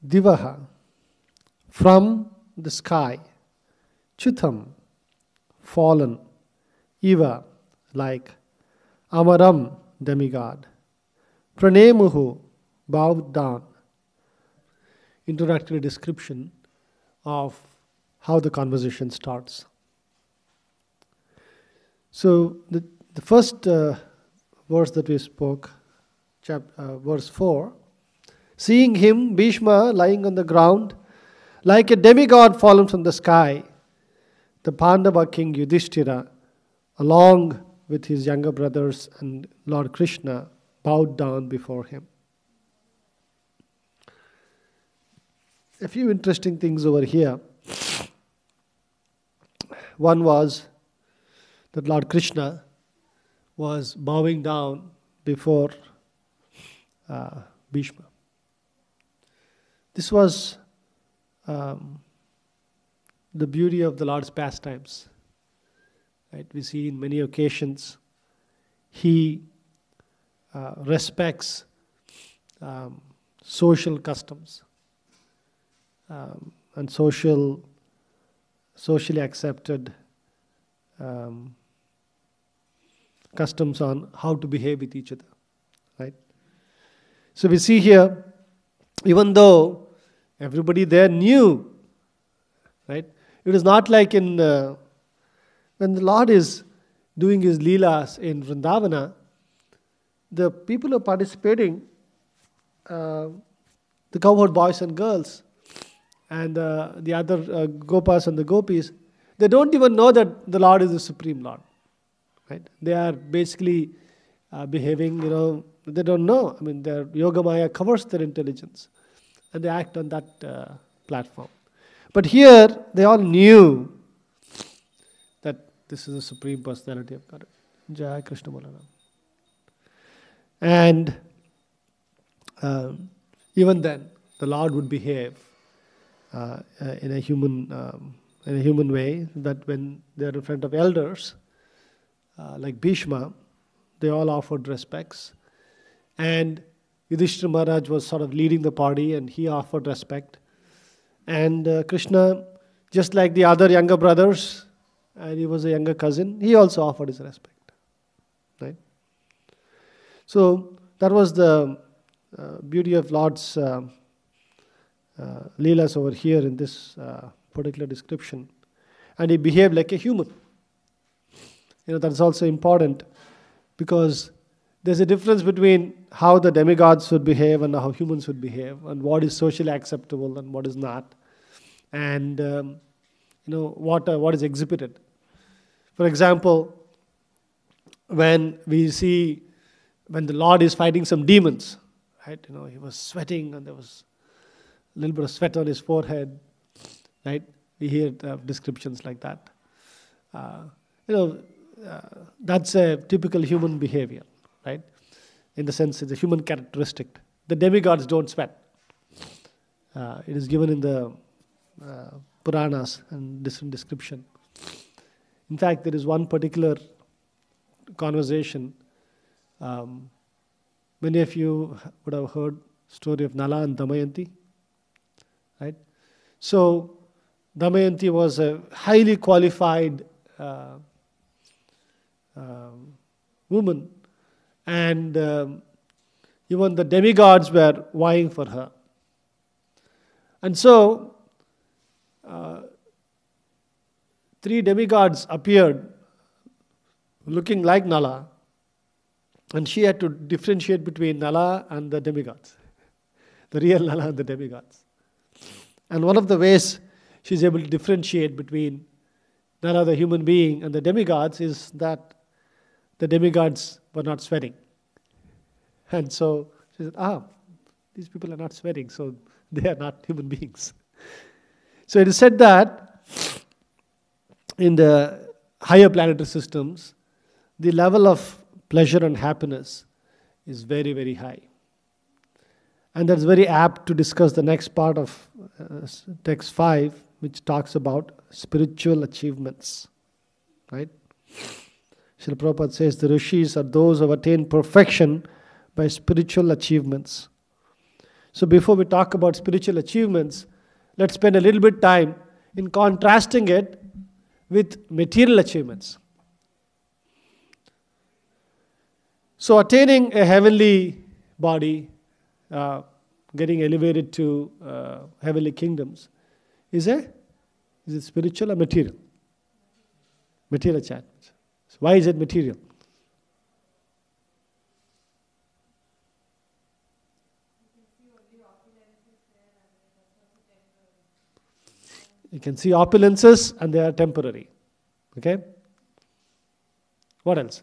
Divaha, from the sky. Chutam, fallen. Eva, like. Amaram, demigod. Pranemuhu, bowed down. Introductory description of how the conversation starts. So the first verse that we spoke, verse 4, seeing him, Bhishma, lying on the ground, like a demigod fallen from the sky, the Pandava king Yudhishthira, along with his younger brothers and Lord Krishna, bowed down before him. A few interesting things over here. One was that Lord Krishna was bowing down before Bhishma. This was the beauty of the Lord's pastimes. Right? We see in many occasions he respects social customs and socially accepted customs on how to behave with each other. Right? So we see here, even though everybody there knew, right? It is not like in when the Lord is doing his leelas in Vrindavana, the people who are participating, the cowherd boys and girls, and the other gopas and the gopis, they don't even know that the Lord is the Supreme Lord. Right? They are basically behaving, they don't know. I mean, their Yoga Maya covers their intelligence, and they act on that platform. But here, they all knew that this is the Supreme Personality of God. Jai Krishna Bolana. And even then, the Lord would behave in a human way, that when they are in front of elders, like Bhishma, they all offered respects. And Yudhishthira Maharaj was sort of leading the party, and he offered respect. And Krishna, just like the other younger brothers, and he was a younger cousin, he also offered his respect. Right? So that was the beauty of Lord's leelas over here in this particular description. And he behaved like a human. That's also important, because there's a difference between how the demigods would behave and how humans would behave, and what is socially acceptable and what is not, and what is exhibited. For example, when the Lord is fighting some demons, right? He was sweating, and there was a little bit of sweat on his forehead, right? We hear descriptions like that. That's a typical human behavior, right? In the sense it's a human characteristic. The demigods don't sweat. It is given in the Puranas and different description. In fact, there is one particular conversation. Many of you would have heard story of Nala and Damayanti, right? So Damayanti was a highly qualified woman, and even the demigods were vying for her. And so 3 demigods appeared looking like Nala, and she had to differentiate between Nala and the demigods, the real Nala and the demigods. And one of the ways she's able to differentiate between Nala, the human being, and the demigods is that the demigods were not sweating. And so she said, these people are not sweating, so they are not human beings. So it is said that in the higher planetary systems, the level of pleasure and happiness is very, very high. And that's very apt to discuss the next part of text 5, which talks about spiritual achievements. Right? Srila Prabhupada says the rishis are those who have attained perfection by spiritual achievements. So before we talk about spiritual achievements, let's spend a little bit time in contrasting it with material achievements. So attaining a heavenly body, getting elevated to heavenly kingdoms, is it spiritual or material? Material achievements. So why is it material? You can see opulences and they are temporary. Okay? What else?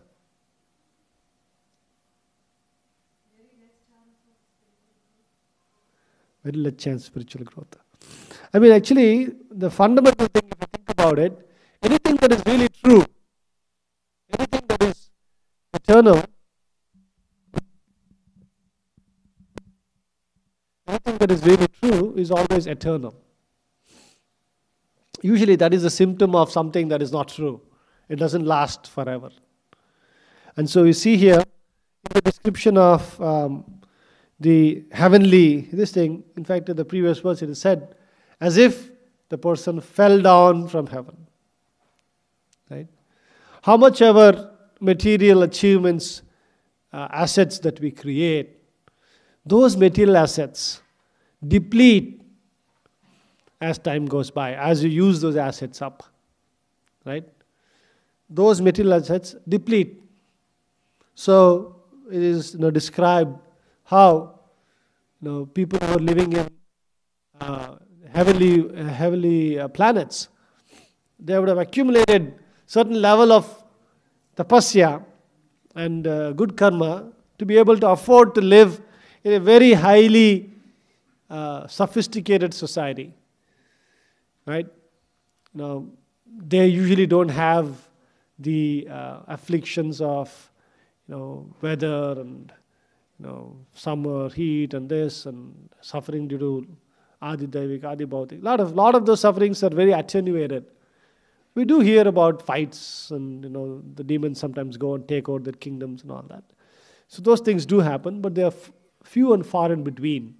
Very less chance spiritual growth. I mean, actually, the fundamental thing, if you think about it, anything that is really true, anything that is eternal, anything that is really true is always eternal. Usually that is a symptom of something that is not true. It doesn't last forever. And so you see here, in the description of the heavenly, this thing, in fact, in the previous verse it is said, as if the person fell down from heaven. Right? How much ever material achievements, assets that we create, those material assets deplete as time goes by, as you use those assets up. Right? Those material assets deplete. So it is described how people who are living in heavenly planets, they would have accumulated certain level of tapasya and good karma to be able to afford to live in a very highly sophisticated society. Right? Now, they usually don't have the afflictions of weather and summer heat and this and suffering due to adi daivik, adi bhautik. Lot of those sufferings are very attenuated. We do hear about fights and the demons sometimes go and take over their kingdoms and all that. So those things do happen, but they are few and far in between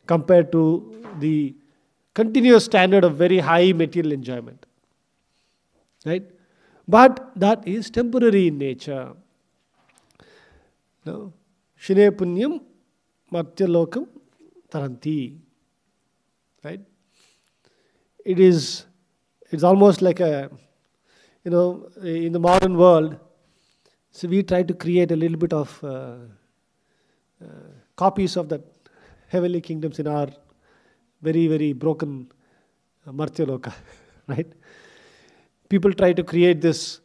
compared to the continuous standard of very high material enjoyment. Right? But that is temporary in nature. No. Shine punyam martyalokam taranti. Right? It's almost like in the modern world, so we try to create a little bit of copies of that heavenly kingdoms in our very, very broken martyaloka. Right? People try to create this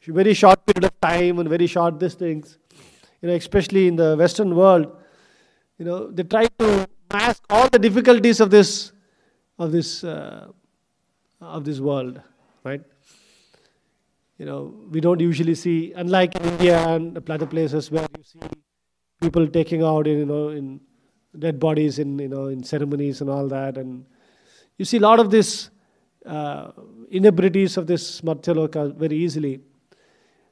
very short period of time and very short these things. Especially in the Western world, they try to mask all the difficulties of this world, right? We don't usually see, unlike in India and other places where you see people taking out, in dead bodies in ceremonies and all that, and you see a lot of this inabilities of this Martyaloka very easily.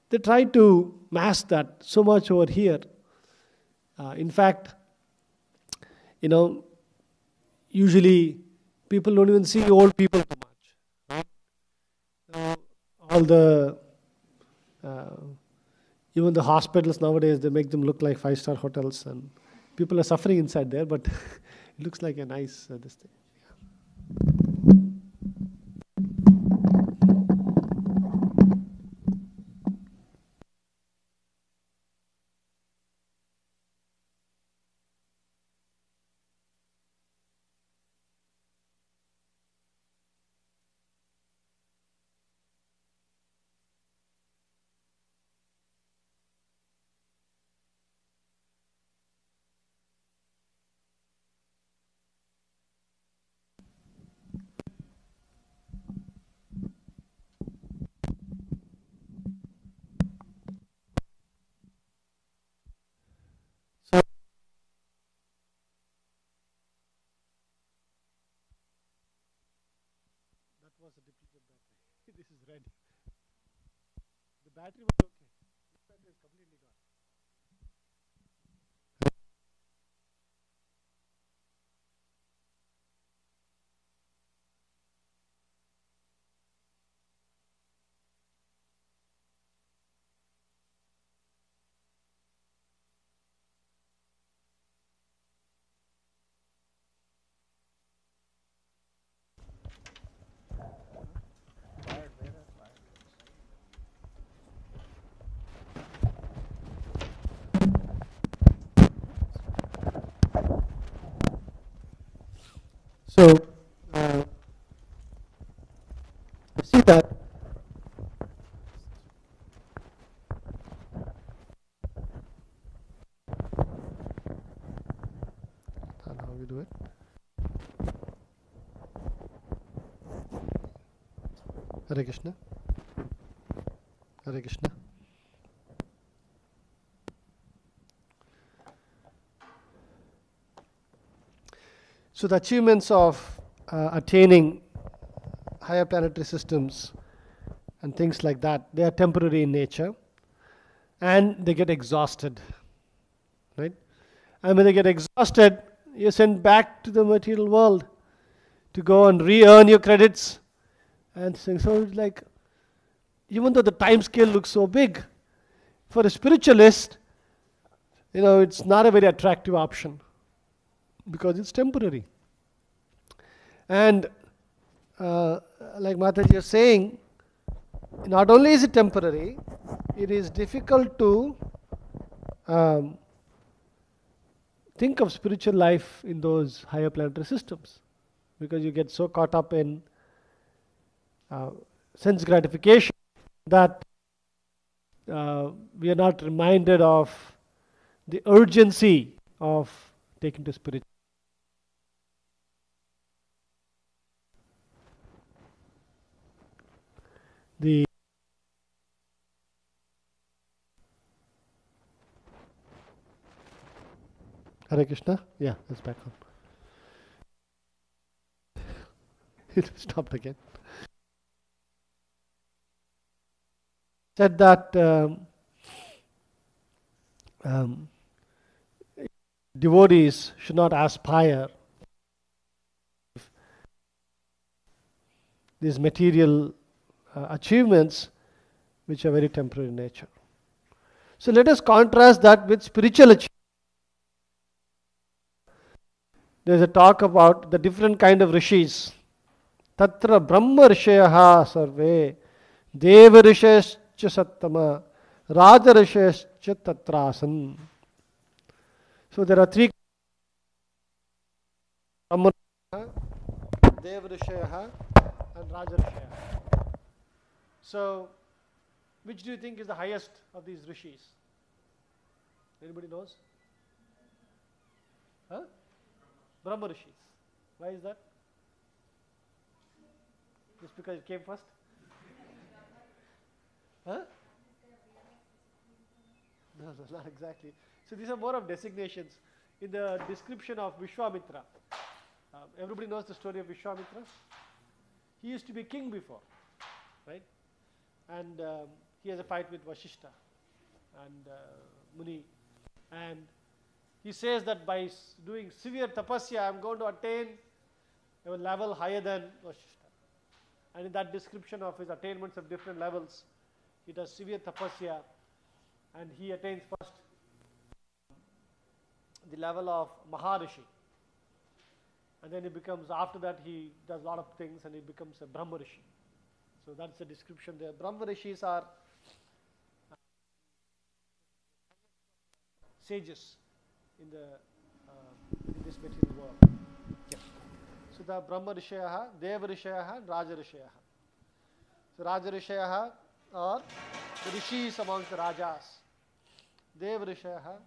They try to mask that so much over here. In fact, usually people don't even see old people too much. Right? All the even the hospitals nowadays, they make them look like 5-star hotels, and people are suffering inside there, but it looks like a nice this thing. So that was a depleted battery. This is red. The battery was okay. This battery is completely gone. So, uh, see that how we do it. Hare Krishna. Hare Krishna. So the achievements of attaining higher planetary systems and things like that, they are temporary in nature and they get exhausted, right? And when they get exhausted, you're sent back to the material world to go and re-earn your credits. And so it's like, even though the time scale looks so big, for a spiritualist, it's not a very attractive option because it's temporary. And like Mataji is saying, not only is it temporary, it is difficult to think of spiritual life in those higher planetary systems because you get so caught up in sense gratification that we are not reminded of the urgency of taking to spiritual. The Hare Krishna? Yeah, it's back on. It stopped again. Said that devotees should not aspire these material achievements which are very temporary in nature. So let us contrast that with spiritual achievement. There's a talk about the different kind of rishis. Tatra Brahma Rishayaha Sarve Deva Rishayascha Sattama Raja Rishayascha Tatrasan. So there are three: Brahma Rishayaha, Deva Rishayaha and Raja Rishayaha. So which do you think is the highest of these rishis? Anybody knows? Huh? Brahma Rishis. Why is that? Just because it came first? Huh? No, not exactly. So these are more of designations. In the description of Vishwamitra, everybody knows the story of Vishwamitra. He used to be king before, right? And he has a fight with Vashishta and Muni. And he says that by doing severe tapasya, I am going to attain a level higher than Vashishta. And in that description of his attainments of different levels, he does severe tapasya and he attains first the level of Maharishi. And then he becomes, after that he does a lot of things and he becomes a Brahma Rishi. So that's the description there. Brahma Rishis are sages in this material world. Yeah. So the Brahma Rishayaha, Deva Rishayaha and Raja Rishayaha. So Raja Rishayaha are the rishis amongst the Rajas. Deva Rishayaha,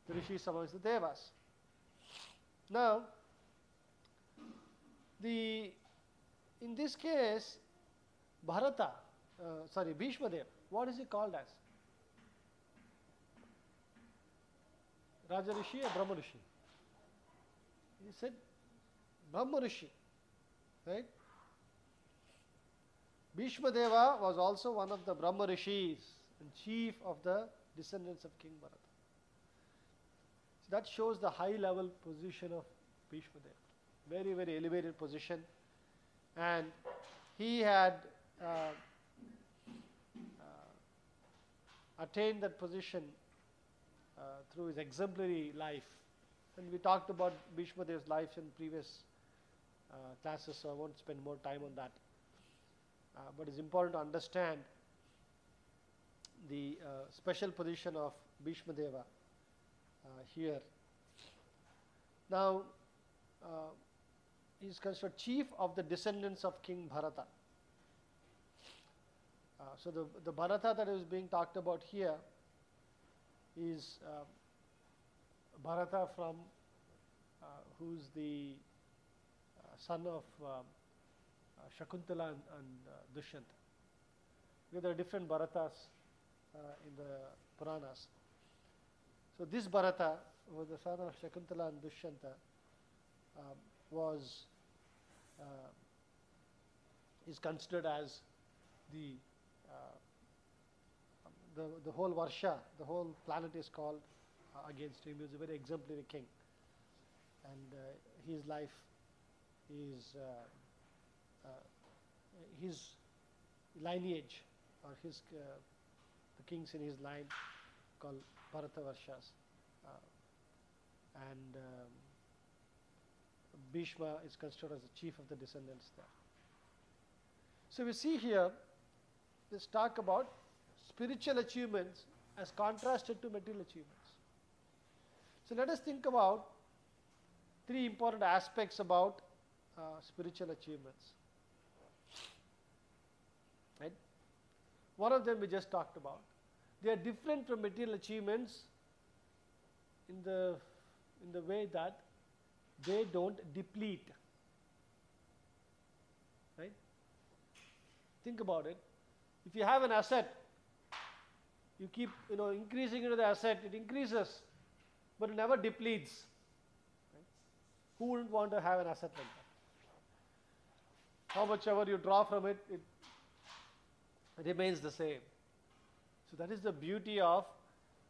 the rishis amongst the Devas. Now, in this case, Bhishma Dev, what is he called as? Raja Rishi or Brahma Rishi? He said Brahma Rishi, right? Bhishma Deva was also one of the Brahma Rishis and chief of the descendants of King Bharata. So that shows the high level position of Bhishma Deva. Very, very elevated position. And he had attained that position through his exemplary life. And we talked about Bhishma Deva's life in previous classes, so I won't spend more time on that. But it's important to understand the special position of Bhishma Deva here. Now, he is considered chief of the descendants of King Bharata. So the Bharata that is being talked about here is Bharata from who's the son of Shakuntala and Dushyanta. Because there are different Bharatas in the Puranas. So this Bharata, who was the son of Shakuntala and Dushyanta, is considered as the whole Varsha, the whole planet is called against him. He was a very exemplary king, and his life is his lineage, or the kings in his line called Bharata Varshas, and Bhishma is considered as the chief of the descendants there. So we see here this talk about spiritual achievements as contrasted to material achievements. So let us think about three important aspects about spiritual achievements. Right? One of them we just talked about. They are different from material achievements in the way that they don't deplete. Right? Think about it. If you have an asset, you keep increasing into the asset, it increases, but it never depletes. Right? Who wouldn't want to have an asset like that? How much ever you draw from it, it remains the same. So that is the beauty of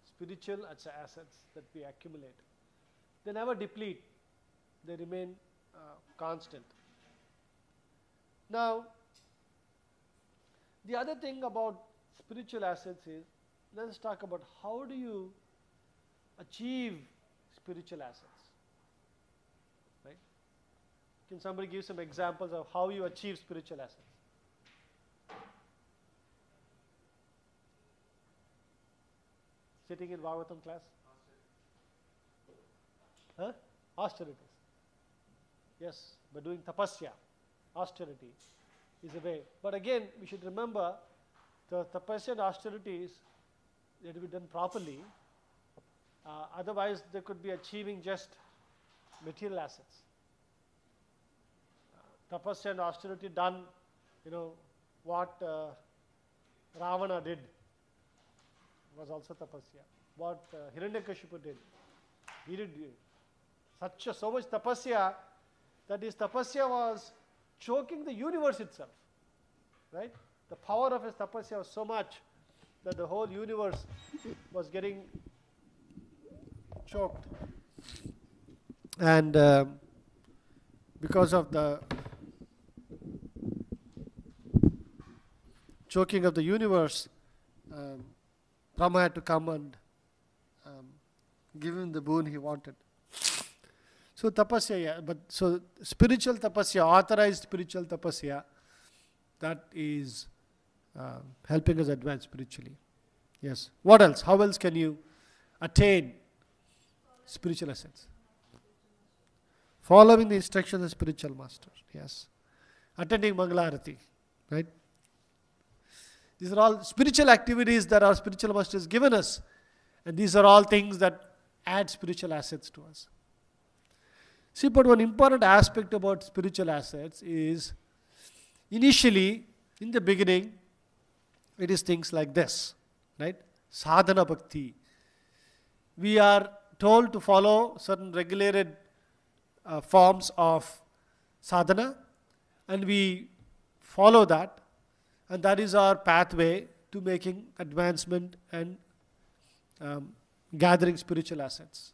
spiritual assets that we accumulate. They never deplete. They remain constant. Now, the other thing about spiritual assets is, let us talk about how do you achieve spiritual assets. Right? Can somebody give some examples of how you achieve spiritual assets? Sitting in Bhagavatam class? Huh? Austerities. Yes, but doing tapasya, austerity is a way. But again, we should remember the tapasya and austerities, they have to be done properly. Otherwise, they could be achieving just material assets. Tapasya and austerity done, what Ravana did was also tapasya. What Hiranyakashipu did, he did so much tapasya that his tapasya was choking the universe itself. Right? The power of his tapasya was so much that the whole universe was getting choked. And because of the choking of the universe, Brahma had to come and give him the boon he wanted. So tapasya, so spiritual tapasya, authorized spiritual tapasya, that is helping us advance spiritually. Yes. What else? How else can you attain spiritual assets? Following the instructions of spiritual master. Yes. Attending Mangalarati. Right? These are all spiritual activities that our spiritual master has given us. And these are all things that add spiritual assets to us. See, but one important aspect about spiritual assets is, initially, in the beginning, it is things like this, right? Sadhana bhakti. We are told to follow certain regulated forms of sadhana, and we follow that, and that is our pathway to making advancement and gathering spiritual assets.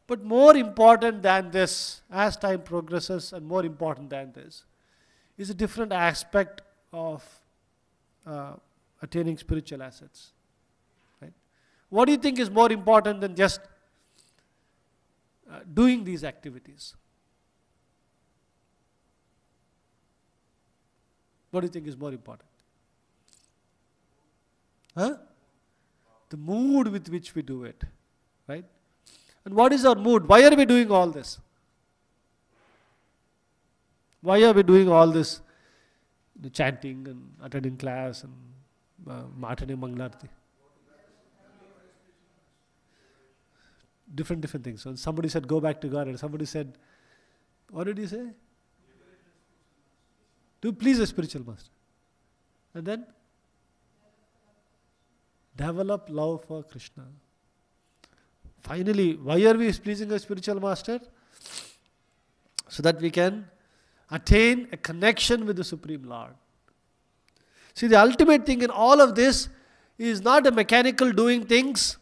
But more important than this, as time progresses, and more important than this, is a different aspect of attaining spiritual assets. Right? What do you think is more important than just doing these activities? What do you think is more important? Huh? The mood with which we do it. Right? And what is our mood? Why are we doing all this? Why are we doing all this? The chanting and attending class and attending Mangalarti. Different things. So somebody said, go back to God. And somebody said, what did he say? To please a spiritual master. And then? Develop love for Krishna. Finally, why are we pleasing a spiritual master? So that we can attain a connection with the Supreme Lord. See, the ultimate thing in all of this is not a mechanical doing things,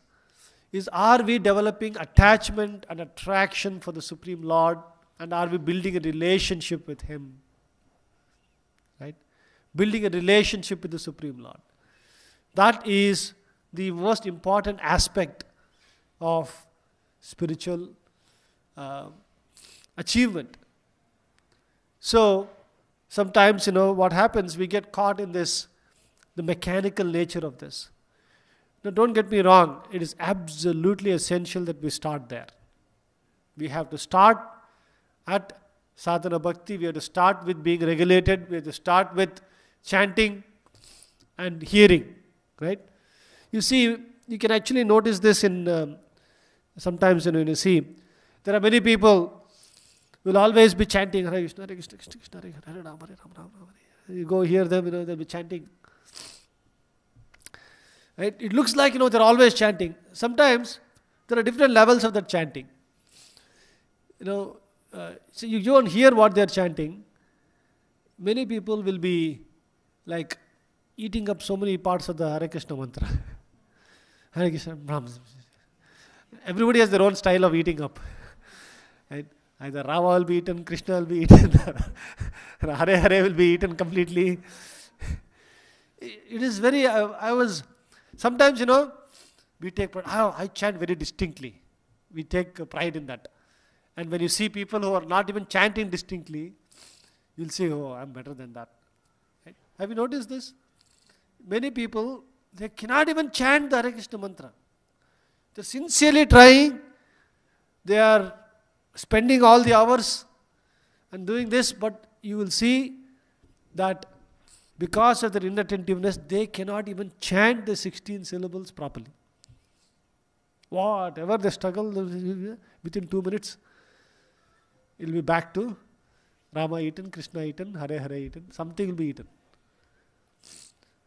is are we developing attachment and attraction for the Supreme Lord, and are we building a relationship with Him? Right? Building a relationship with the Supreme Lord. That is the most important aspect of spiritual achievement. So, sometimes, what happens, we get caught in this, the mechanical nature of this. Now, don't get me wrong, it is absolutely essential that we start there. We have to start at sadhana bhakti, we have to start with being regulated, we have to start with chanting and hearing, right? You see, you can actually notice this in, sometimes, you see, there are many people will always be chanting Hare Krishna, Hare Krishna, Krishna Krishna, Hare Hare, Hare Ram, Hare Ram, Ram Ram, Hare. You go hear them, they'll be chanting. Right? It looks like, they're always chanting. Sometimes there are different levels of that chanting. So you don't hear what they're chanting. Many people will be like eating up so many parts of the Hare Krishna mantra. Hare Krishna, Ram. Everybody has their own style of eating up. Right? Either Rama will be eaten, Krishna will be eaten, Hare Hare will be eaten completely. It is very, sometimes, we take pride. I chant very distinctly. We take pride in that. And when you see people who are not even chanting distinctly, you'll say, oh, I'm better than that. Right? Have you noticed this? Many people, they cannot even chant the Hare Krishna mantra. They're sincerely trying. They are spending all the hours and doing this, but you will see that because of their inattentiveness, they cannot even chant the 16 syllables properly. Whatever they struggle, within 2 minutes, it will be back to Rama eaten, Krishna eaten, Hare Hare eaten, something will be eaten.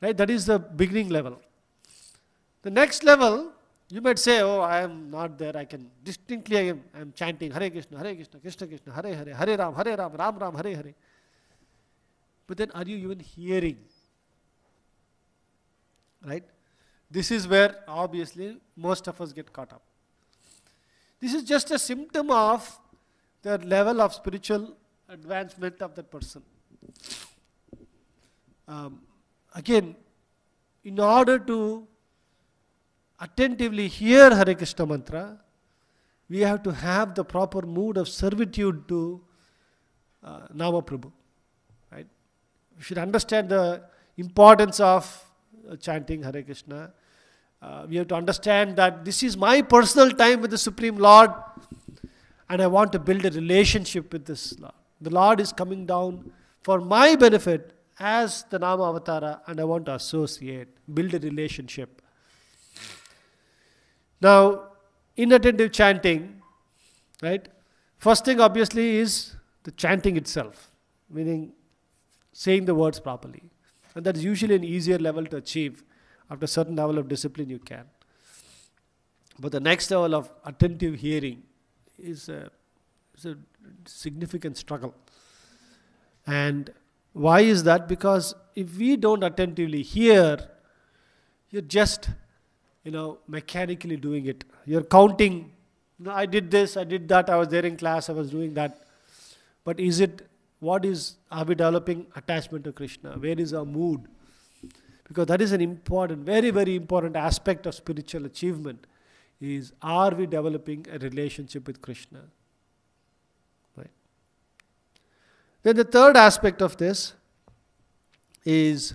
Right? That is the beginning level. The next level, you might say, oh, I am not there. I can distinctly, I am chanting Hare Krishna, Krishna Krishna, Hare Hare, Hare Ram, Ram Ram, Hare Hare. But then are you even hearing? Right? This is where obviously most of us get caught up. This is just a symptom of the level of spiritual advancement of that person. Again, in order to attentively hear Hare Krishna mantra, we have to have the proper mood of servitude to Nama Prabhu. Right? We should understand the importance of chanting Hare Krishna. We have to understand that this is my personal time with the Supreme Lord, and I want to build a relationship with this Lord. The Lord is coming down for my benefit as the Nama Avatara, and I want to associate, build a relationship. Now, inattentive chanting, right? First thing obviously is the chanting itself, meaning saying the words properly. And that's usually an easier level to achieve. After a certain level of discipline, you can. But the next level of attentive hearing is a significant struggle. And why is that? Because if we don't attentively hear, you're just, mechanically doing it. You're counting, I did this, I did that, I was there in class, I was doing that. But are we developing attachment to Krishna? Where is our mood? Because that is an important, very, very important aspect of spiritual achievement, is are we developing a relationship with Krishna? Right. Then the third aspect of this is,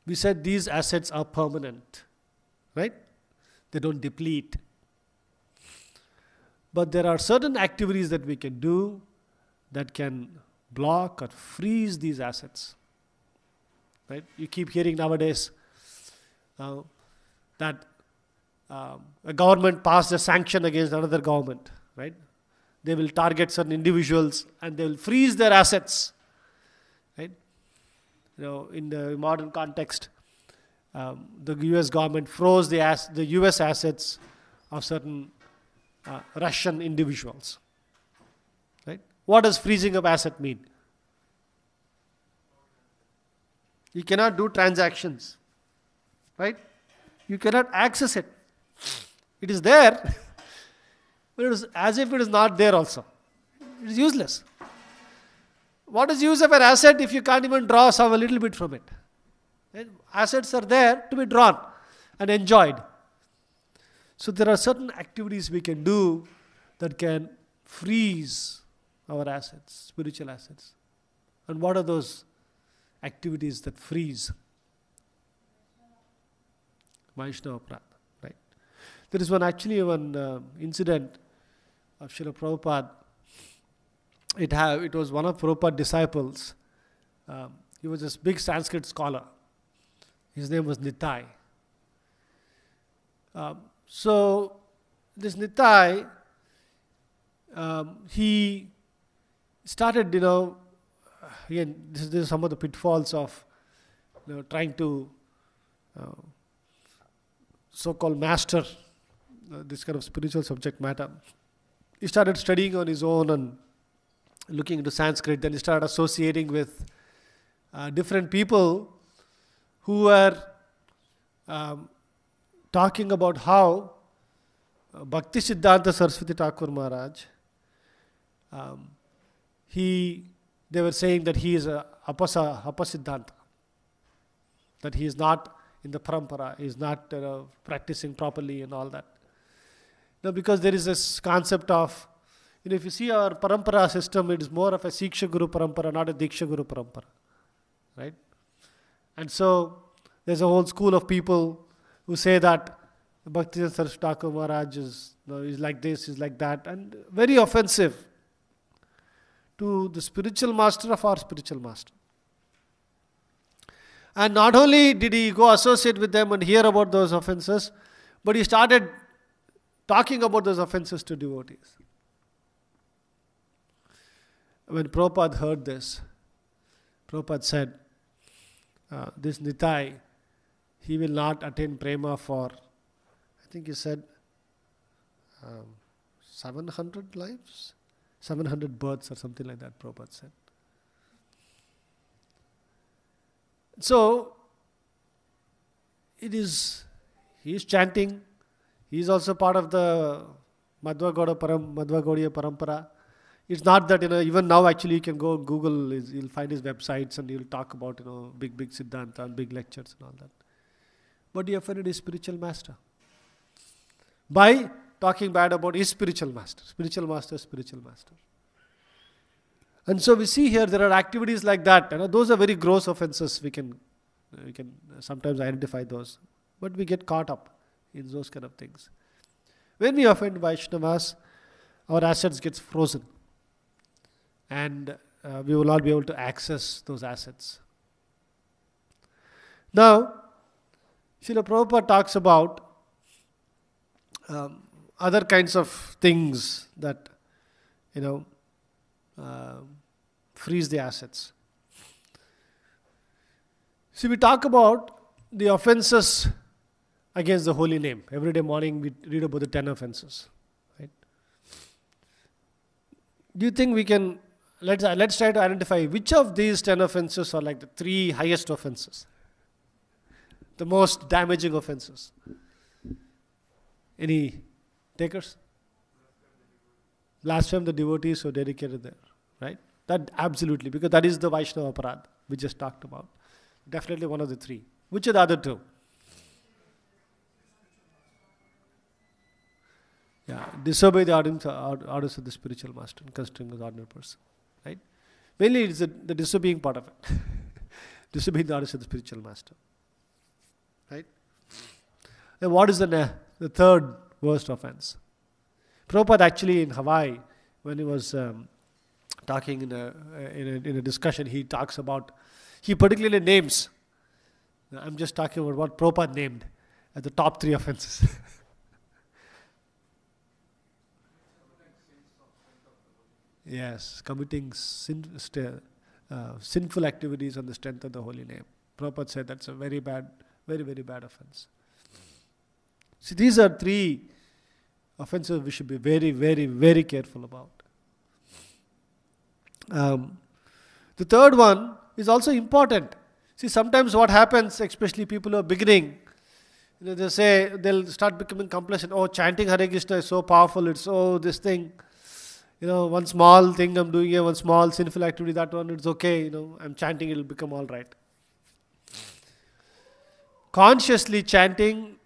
we said these assets are permanent, right? They don't deplete. But there are certain activities that we can do that can block or freeze these assets. Right? You keep hearing nowadays that a government passed a sanction against another government. Right? They will target certain individuals and they will freeze their assets. Right? In the modern context, the U.S. government froze the U.S. assets of certain Russian individuals. Right? What does freezing of asset mean? You cannot do transactions. Right? You cannot access it. It is there, but it is as if it is not there also. It is useless. What is use of an asset if you can't even draw a little bit from it? Right? Assets are there to be drawn and enjoyed. So there are certain activities we can do that can freeze our assets, spiritual assets. And what are those activities that freeze? Vaishnava Prana, right? There is one incident of Srila Prabhupada. It was one of Prabhupada's disciples. He was this big Sanskrit scholar. His name was Nitai. So this Nitai, he started, again, this is some of the pitfalls of trying to so-called master this kind of spiritual subject matter. He started studying on his own and looking into Sanskrit. Then he started associating with different people who were talking about how Bhakti Siddhanta Saraswati Thakur Maharaj, they were saying that he is a Apasiddhanta, that he is not in the parampara, he is not practicing properly and all that. Because there is this concept of, if you see our parampara system, it is more of a Siksha Guru parampara, not a Diksha Guru parampara. Right? And so there's a whole school of people who say that Bhakti Saraswati Thakur Maharaj is like this, is like that, and very offensive to the spiritual master of our spiritual master. And not only did he go associate with them and hear about those offenses, but he started talking about those offenses to devotees. When Prabhupada heard this, Prabhupada said, this Nitai, he will not attain prema for, I think he said, 700 lives? 700 births or something like that, Prabhupada said. So, he is chanting. He is also part of the Madhva Gaudiya Parampara. It's not that, even now actually you can go Google, you'll find his websites and he'll talk about, big Siddhanta and big lectures and all that. But he offended his spiritual master by talking bad about his spiritual master. And so we see here there are activities like that. Those are very gross offenses. We can sometimes identify those. But we get caught up in those kind of things. When we offend Vaishnavas, our assets gets frozen. And we will not be able to access those assets. Now, Srila Prabhupada talks about other kinds of things that, freeze the assets. See, we talk about the offenses against the holy name. Every day morning we read about the 10 offenses. Right? Do you think we can, let's try to identify which of these 10 offenses are like the 3 highest offenses? The most damaging offenses. Any takers? Blaspheme the devotees who dedicated there. Right? That absolutely, because that is the Vaishnava Aparad we just talked about. Definitely one of the 3. Which are the other 2? Yeah, disobey the orders of the spiritual master and considering the ordinary person. Right? Mainly it's the disobeying part of it. Disobeying the orders of the spiritual master. Right? And what is the third worst offense? Prabhupada actually in Hawaii, when he was talking in a discussion, he particularly names. I'm just talking about what Prabhupada named as the top 3 offenses. Yes, committing sinful activities on the strength of the holy name. Prabhupada said that's a very bad, very, very bad offense. See, these are 3 offenses we should be very, very, very careful about. The third one is also important. See, sometimes what happens, especially people who are beginning, they'll start becoming complacent. Oh, chanting Hare Krishna is so powerful. It's this thing. One small thing I'm doing here, one small sinful activity, that one, it's okay. I'm chanting, it'll become all right. Consciously chanting,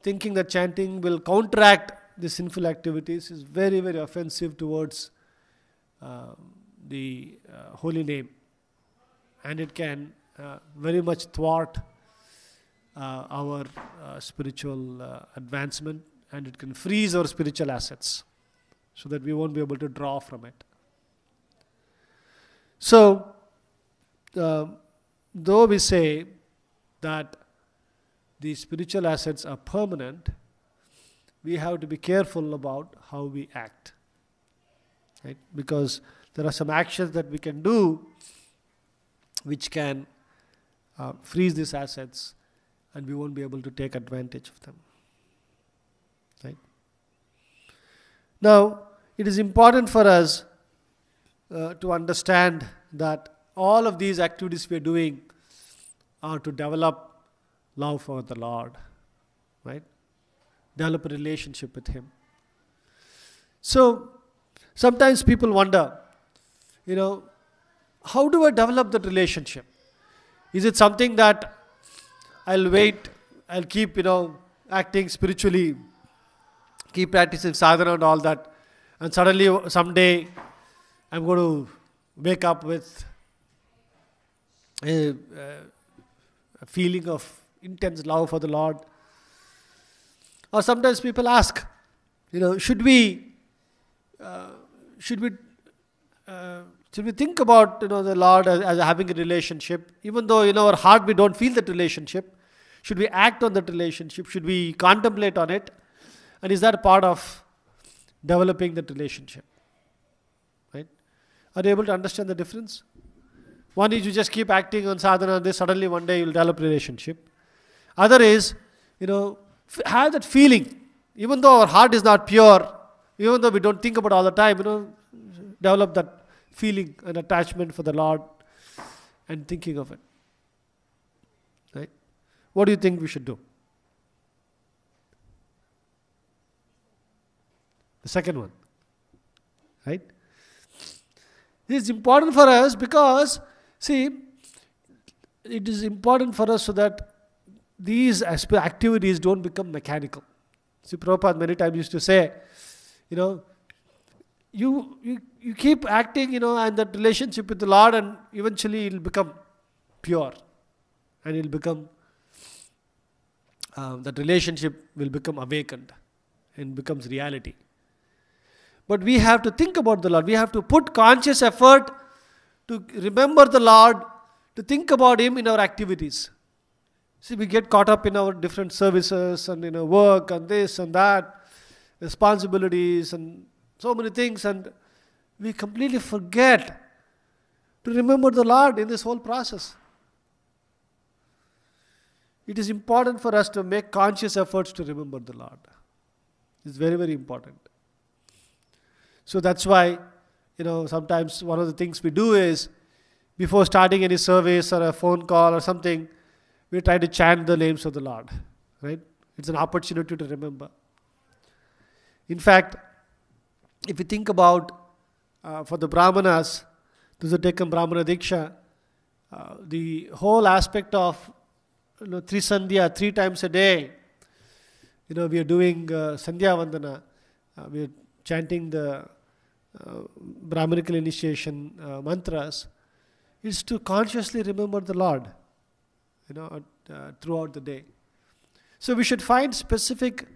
thinking that chanting will counteract the sinful activities is very, very offensive towards the holy name. And it can very much thwart our spiritual advancement, and it can freeze our spiritual assets so that we won't be able to draw from it. So, though we say that the spiritual assets are permanent, we have to be careful about how we act. Right? Because there are some actions that we can do which can freeze these assets, and we won't be able to take advantage of them. Right? Now, it is important for us to understand that all of these activities we are doing are to develop love for the Lord, right? Develop a relationship with Him. So, sometimes people wonder, how do I develop that relationship? Is it something that I'll wait, I'll keep, acting spiritually, keep practicing sadhana and all that, and suddenly someday I'm going to wake up with a feeling of intense love for the Lord? Or sometimes people ask, should we think about the Lord as having a relationship, even though in our heart we don't feel that relationship? Should we act on that relationship? Should we contemplate on it? And is that a part of developing that relationship? Right? Are you able to understand the difference? One is you just keep acting on sadhana, and suddenly one day you'll develop a relationship. Other is, have that feeling, even though our heart is not pure, even though we don't think about it all the time, develop that feeling and attachment for the Lord and thinking of it. Right? What do you think we should do? The second one. Right? This is important for us because, see, it is important for us so that these activities don't become mechanical. See, Prabhupada many times used to say, you keep acting, and that relationship with the Lord, and eventually it will become pure. And it will become, that relationship will become awakened and becomes reality. But we have to think about the Lord. We have to put conscious effort to remember the Lord, to think about Him in our activities. See, we get caught up in our different services and work and this and that, responsibilities and so many things, and we completely forget to remember the Lord in this whole process. It is important for us to make conscious efforts to remember the Lord. It's very, very important. So that's why, sometimes one of the things we do is, before starting any service or a phone call or something, we try to chant the names of the Lord. Right? It's an opportunity to remember. In fact, if you think about, for the Brahmanas, those who have taken Brahmana Diksha, the whole aspect of Trisandhya, 3 times a day, we are doing Sandhya Vandana, we are chanting the Brahminical initiation mantras, is to consciously remember the Lord, throughout the day. So we should find specific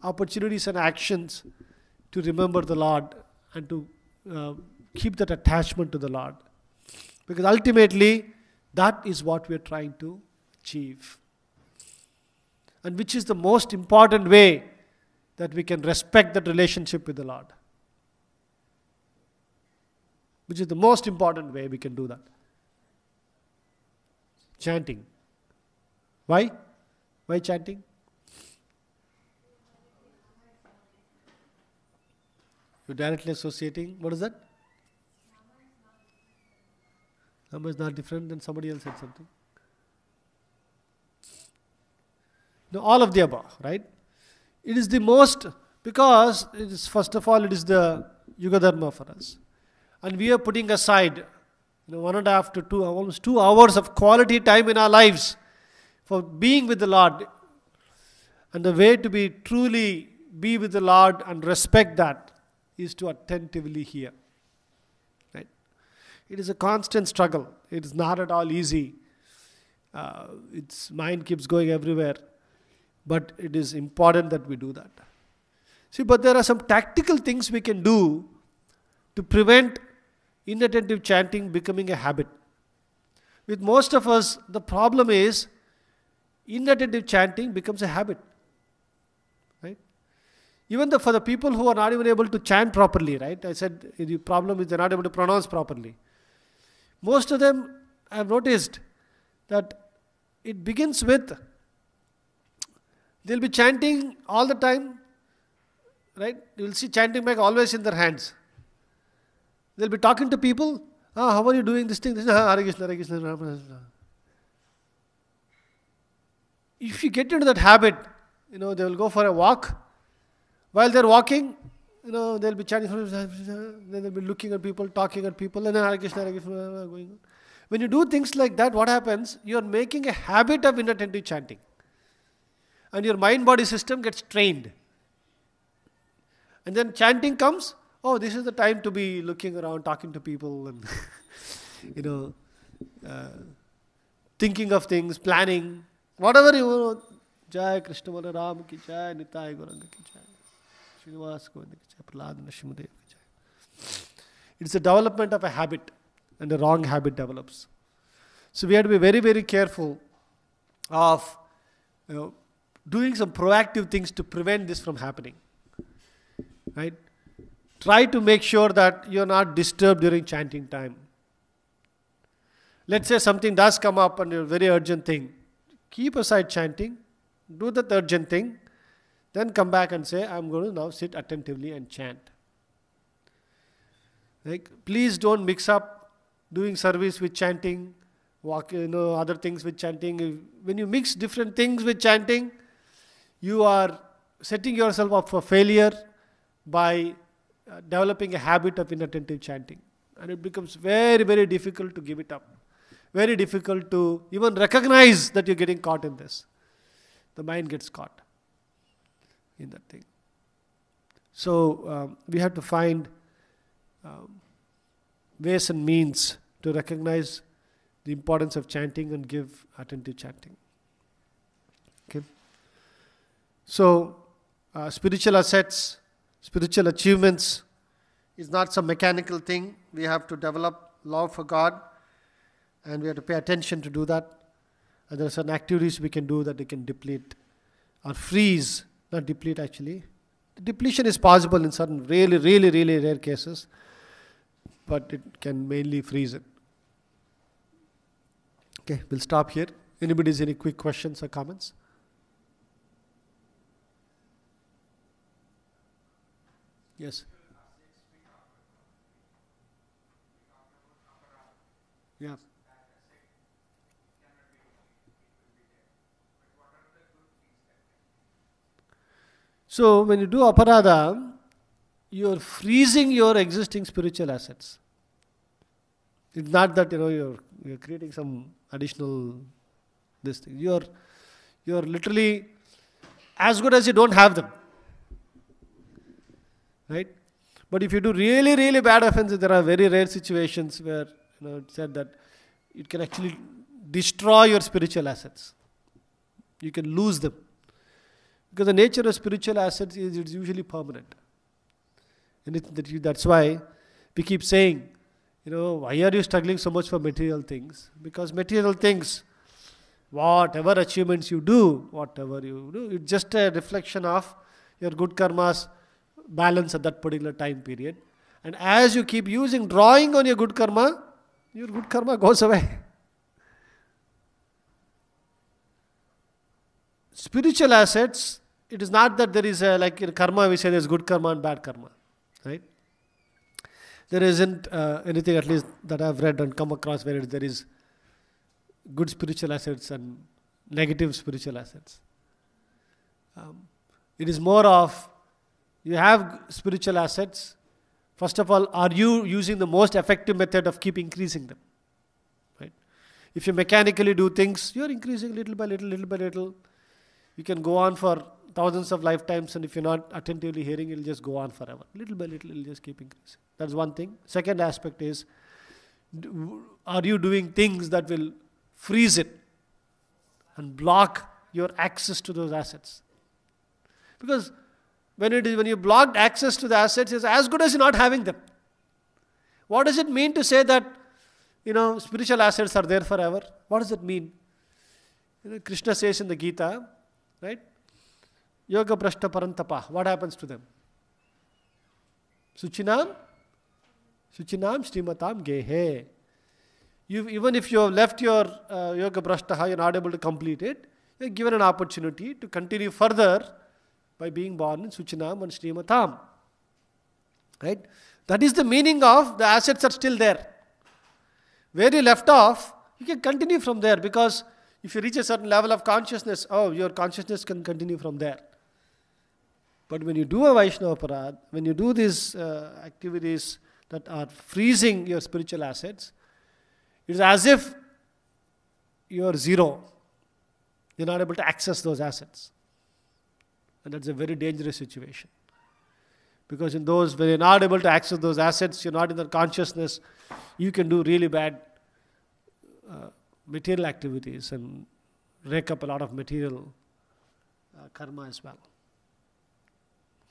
opportunities and actions to remember the Lord and to keep that attachment to the Lord. Because ultimately, that is what we are trying to achieve. And which is the most important way that we can respect that relationship with the Lord. Which is the most important way we can do that. Chanting. Why? Why chanting? You're directly associating. What is that? Nama is not different than somebody else said something. No, all of the above, right? It is the most, because it is, first of all, it is the Yuga Dharma for us. And we are putting aside 1.5 to 2, almost 2 hours of quality time in our lives for being with the Lord. And the way to be truly be with the Lord and respect that is to attentively hear. Right? It is a constant struggle. It is not at all easy. Its mind keeps going everywhere. But it is important that we do that. See, but there are some tactical things we can do to prevent inattentive chanting becoming a habit. With most of us, the problem is inattentive chanting becomes a habit. Right? Even for the people who are not even able to chant properly, right? I said the problem is they're not able to pronounce properly. Most of them, I have noticed that it begins with, they'll be chanting all the time, right? You'll see chanting bag always in their hands. They'll be talking to people. How are you doing this thing? This, Hare Krishna, Hare Krishna, Hare Krishna. If you get into that habit, they will go for a walk. While they're walking, they'll be chanting. Then they'll be looking at people, talking at people, and then Hare Krishna, Hare Krishna, going on. When you do things like that, what happens? You are making a habit of inattentive chanting. And your mind-body system gets trained. And then chanting comes, this is the time to be looking around, talking to people, and thinking of things, planning, whatever you want. Jai Krishna Ram ki jai, Nitai Gauranga ki jai, Srinivas Govinda ki jai, Prahlad Nrsimhadev ki jai. It's a development of a habit, and a wrong habit develops. So we have to be very, very careful of doing some proactive things to prevent this from happening. Right? Try to make sure that you're not disturbed during chanting time. Let's say something does come up and a very urgent thing. Keep aside chanting, do that urgent thing, then come back and say, I'm going to now sit attentively and chant. Like, please don't mix up doing service with chanting, other things with chanting. When you mix different things with chanting, you are setting yourself up for failure by developing a habit of inattentive chanting. And it becomes very, very difficult to give it up. Very difficult to even recognize that you're getting caught in this. The mind gets caught in that thing. So we have to find ways and means to recognize the importance of chanting and give attentive chanting. Okay. So spiritual assets, spiritual achievements is not some mechanical thing. We have to develop love for God, and we have to pay attention to do that. And there are certain activities we can do that they can deplete or freeze, not deplete actually. The depletion is possible in certain really, really, really rare cases, but it can mainly freeze it. Okay, we'll stop here. Anybody has any quick questions or comments? Yes. Yeah. So when you do aparadha, you are freezing your existing spiritual assets. It's not that you're creating some additional this thing. You're literally as good as you don't have them. Right? But if you do really, really bad offenses, there are very rare situations where it said that it can actually destroy your spiritual assets. You can lose them. Because the nature of spiritual assets is it's usually permanent. And that's why We keep saying, why are you struggling so much for material things? Because material things, whatever achievements you do, it's just a reflection of your good karmas balance at that particular time period. And as you keep drawing on your good karma goes away. Spiritual assets, it is not that there is like in karma we say there's good karma and bad karma, right? There isn't anything, at least that I've read and come across, where there is good spiritual assets and negative spiritual assets. It is more of, you have spiritual assets. First of all, are you using the most effective method of keep increasing them? Right? If you mechanically do things, you're increasing little by little, little by little. You can go on for thousands of lifetimes, and if you're not attentively hearing, it'll just go on forever. Little by little, it'll just keep increasing. That's one thing. Second aspect is, are you doing things that will freeze it and block your access to those assets? Because when you blocked access to the assets, it's as good as you not having them. What does it mean to say that, spiritual assets are there forever? What does it mean? Krishna says in the Gita, right? Yoga prashta parantapa. What happens to them? Suchinam shrimatam gehe. Even if you have left your yoga prashtaha, you're not able to complete it, you're given an opportunity to continue further by being born in Suchinam and Srimatam. Right? That is the meaning of the assets are still there. Where you left off, you can continue from there, because if you reach a certain level of consciousness, your consciousness can continue from there. But when you do a Vaishnava Parad, when you do these activities that are freezing your spiritual assets, it's as if you are zero. You're not able to access those assets. And that's a very dangerous situation. Because in those, when you're not able to access those assets, you're not in the consciousness, you can do really bad material activities and rake up a lot of material karma as well.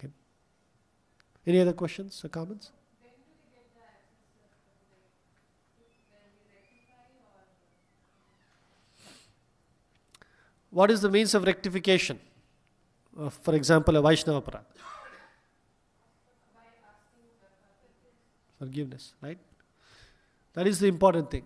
Okay. Any other questions or comments? What is the means of rectification? For example, a Vaishnava Parad. Forgiveness, right? That is the important thing.